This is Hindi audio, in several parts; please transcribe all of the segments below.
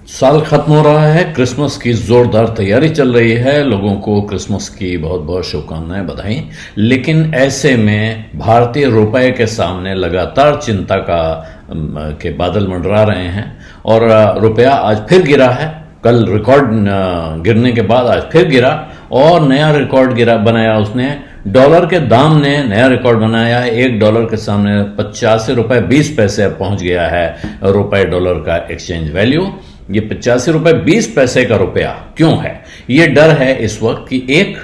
साल खत्म हो रहा है, क्रिसमस की जोरदार तैयारी चल रही है। लोगों को क्रिसमस की बहुत बहुत शुभकामनाएं, बधाई। लेकिन ऐसे में भारतीय रुपए के सामने लगातार चिंता के बादल मंडरा रहे हैं और रुपया आज फिर गिरा है। कल रिकॉर्ड गिरने के बाद आज फिर गिरा और नया रिकॉर्ड बनाया उसने। डॉलर के दाम ने नया रिकॉर्ड बनाया है। $1 के सामने 85 रुपए 20 पैसे अब पहुंच गया है रुपए डॉलर का एक्सचेंज वैल्यू। ये 85 रुपए 20 पैसे का रुपया क्यों है? ये डर है इस वक्त कि एक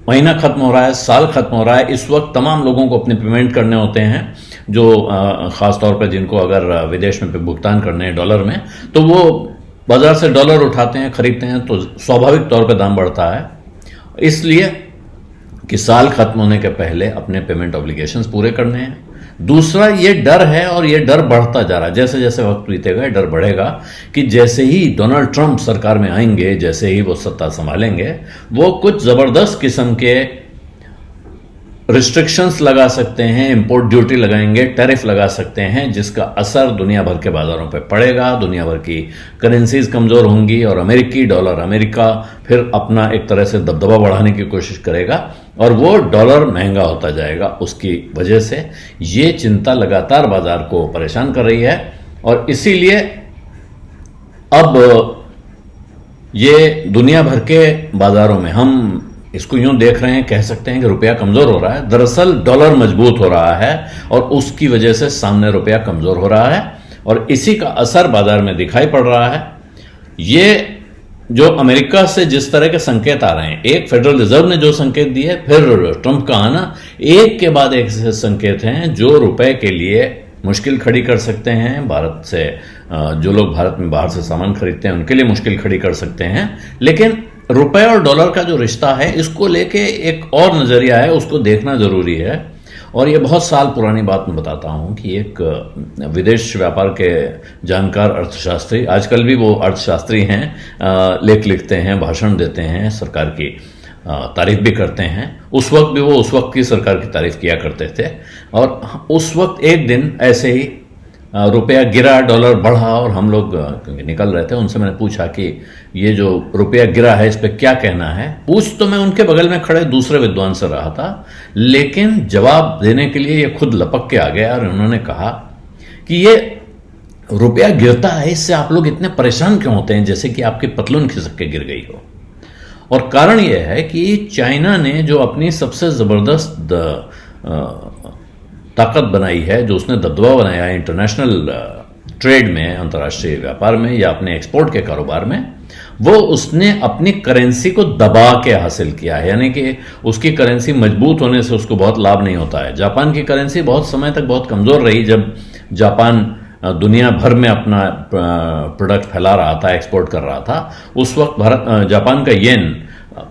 महीना खत्म हो रहा है, साल खत्म हो रहा है। इस वक्त तमाम लोगों को अपने पेमेंट करने होते हैं, जो खासतौर पर जिनको अगर विदेश में भुगतान करने हैं डॉलर में, तो वो बाजार से डॉलर उठाते हैं, खरीदते हैं, तो स्वाभाविक तौर पर दाम बढ़ता है। इसलिए कि साल खत्म होने के पहले अपने पेमेंट ऑब्लिगेशंस पूरे करने हैं। दूसरा ये डर है और ये डर बढ़ता जा रहा है। जैसे जैसे वक्त बीतेगा डर बढ़ेगा कि जैसे ही डोनाल्ड ट्रंप सरकार में आएंगे, जैसे ही वो सत्ता संभालेंगे, वो कुछ जबरदस्त किस्म के रिस्ट्रिक्शंस लगा सकते हैं, इंपोर्ट ड्यूटी लगाएंगे, टैरिफ लगा सकते हैं, जिसका असर दुनिया भर के बाजारों पर पड़ेगा। दुनिया भर की करेंसीज कमजोर होंगी और अमेरिकी डॉलर, अमेरिका फिर अपना एक तरह से दबदबा बढ़ाने की कोशिश करेगा और वो डॉलर महंगा होता जाएगा। उसकी वजह से ये चिंता लगातार बाजार को परेशान कर रही है और इसीलिए अब ये दुनिया भर के बाजारों में हम इसको यूं देख रहे हैं, कह सकते हैं कि रुपया कमजोर हो रहा है। दरअसल डॉलर मजबूत हो रहा है और उसकी वजह से सामने रुपया कमजोर हो रहा है और इसी का असर बाजार में दिखाई पड़ रहा है। ये जो अमेरिका से जिस तरह के संकेत आ रहे हैं, एक फेडरल रिजर्व ने जो संकेत दिए, फिर ट्रंप का आना, एक के बाद एक ऐसे संकेत हैं जो रुपए के लिए मुश्किल खड़ी कर सकते हैं। भारत से जो लोग भारत में बाहर से सामान खरीदते हैं उनके लिए मुश्किल खड़ी कर सकते हैं। लेकिन रुपए और डॉलर का जो रिश्ता है, इसको लेके एक और नजरिया है, उसको देखना जरूरी है। और ये बहुत साल पुरानी बात मैं बताता हूं कि एक विदेश व्यापार के जानकार अर्थशास्त्री, आजकल भी वो अर्थशास्त्री हैं, लेख लिखते हैं, भाषण देते हैं, सरकार की तारीफ भी करते हैं। उस वक्त भी वो उस वक्त की सरकार की तारीफ किया करते थे और उस वक्त एक दिन ऐसे ही रुपया गिरा, डॉलर बढ़ा और हम लोग निकल रहे थे। उनसे मैंने पूछा कि ये जो रुपया गिरा है इस पे क्या कहना है। पूछ तो मैं उनके बगल में खड़े दूसरे विद्वान से रहा था, लेकिन जवाब देने के लिए ये खुद लपक के आ गया और उन्होंने कहा कि ये रुपया गिरता है, इससे आप लोग इतने परेशान क्यों होते हैं, जैसे कि आपकी पतलून खिसक के गिर गई हो। और कारण यह है कि चाइना ने जो अपनी सबसे जबरदस्त ताकत बनाई है, जो उसने दबदबा बनाया है इंटरनेशनल ट्रेड में, अंतर्राष्ट्रीय व्यापार में या अपने एक्सपोर्ट के कारोबार में, वो उसने अपनी करेंसी को दबा के हासिल किया है। यानी कि उसकी करेंसी मजबूत होने से उसको बहुत लाभ नहीं होता है। जापान की करेंसी बहुत समय तक बहुत कमजोर रही। जब जापान दुनिया भर में अपना प्रोडक्ट फैला रहा था, एक्सपोर्ट कर रहा था, उस वक्त जापान का येन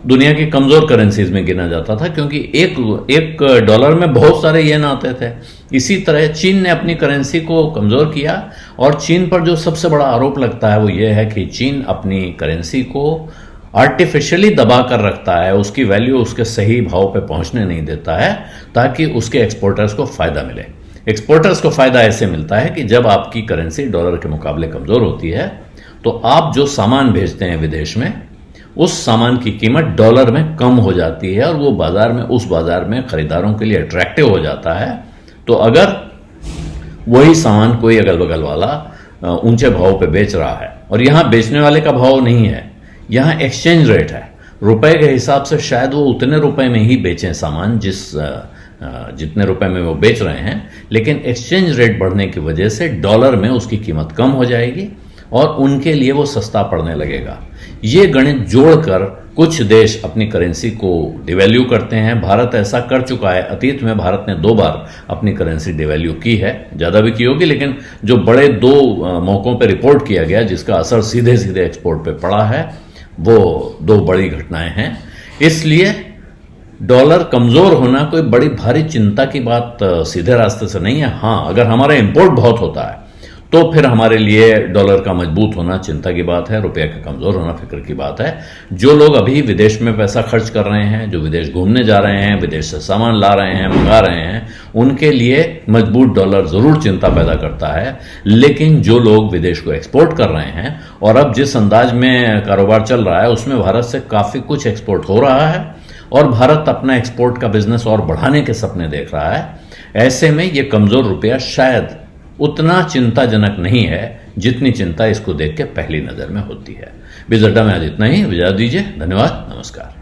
दुनिया की कमजोर करेंसीज में गिना जाता था, क्योंकि एक डॉलर में बहुत सारे येन आते थे। इसी तरह चीन ने अपनी करेंसी को कमजोर किया और चीन पर जो सबसे बड़ा आरोप लगता है वो ये है कि चीन अपनी करेंसी को आर्टिफिशियली दबा कर रखता है, उसकी वैल्यू उसके सही भाव पे पहुंचने नहीं देता है, ताकि उसके एक्सपोर्टर्स को फायदा मिले। एक्सपोर्टर्स को फायदा ऐसे मिलता है कि जब आपकी करेंसी डॉलर के मुकाबले कमजोर होती है तो आप जो सामान भेजते हैं विदेश में, उस सामान की कीमत डॉलर में कम हो जाती है और वो उस बाजार में खरीदारों के लिए अट्रैक्टिव हो जाता है। तो अगर वही सामान कोई अगल बगल वाला ऊंचे भाव पे बेच रहा है, और यहां बेचने वाले का भाव नहीं है, यहां एक्सचेंज रेट है, रुपए के हिसाब से शायद वो उतने रुपए में ही बेचें सामान जितने रुपए में वो बेच रहे हैं, लेकिन एक्सचेंज रेट बढ़ने की वजह से डॉलर में उसकी कीमत कम हो जाएगी और उनके लिए वो सस्ता पड़ने लगेगा। ये गणित जोड़कर कुछ देश अपनी करेंसी को डिवैल्यू करते हैं। भारत ऐसा कर चुका है। अतीत में भारत ने 2 बार अपनी करेंसी डिवैल्यू की है, ज्यादा भी की होगी, लेकिन जो बड़े 2 मौकों पर रिपोर्ट किया गया जिसका असर सीधे सीधे एक्सपोर्ट पे पड़ा है, वो 2 बड़ी घटनाएं हैं। इसलिए डॉलर कमजोर होना कोई बड़ी भारी चिंता की बात सीधे रास्ते से नहीं है। हाँ, अगर हमारा इंपोर्ट बहुत होता है तो फिर हमारे लिए डॉलर का मजबूत होना चिंता की बात है, रुपये का कमजोर होना फिक्र की बात है। जो लोग अभी विदेश में पैसा खर्च कर रहे हैं, जो विदेश घूमने जा रहे हैं, विदेश से सामान ला रहे हैं, मंगा रहे हैं, उनके लिए मजबूत डॉलर जरूर चिंता पैदा करता है। लेकिन जो लोग विदेश को एक्सपोर्ट कर रहे हैं और अब जिस अंदाज में कारोबार चल रहा है उसमें भारत से काफी कुछ एक्सपोर्ट हो रहा है और भारत अपना एक्सपोर्ट का बिजनेस और बढ़ाने के सपने देख रहा है, ऐसे में यह कमजोर रुपया शायद उतना चिंताजनक नहीं है जितनी चिंता इसको देख के पहली नजर में होती है। बीज अड्डा में आज इतना ही, विदा दीजिए। धन्यवाद, नमस्कार।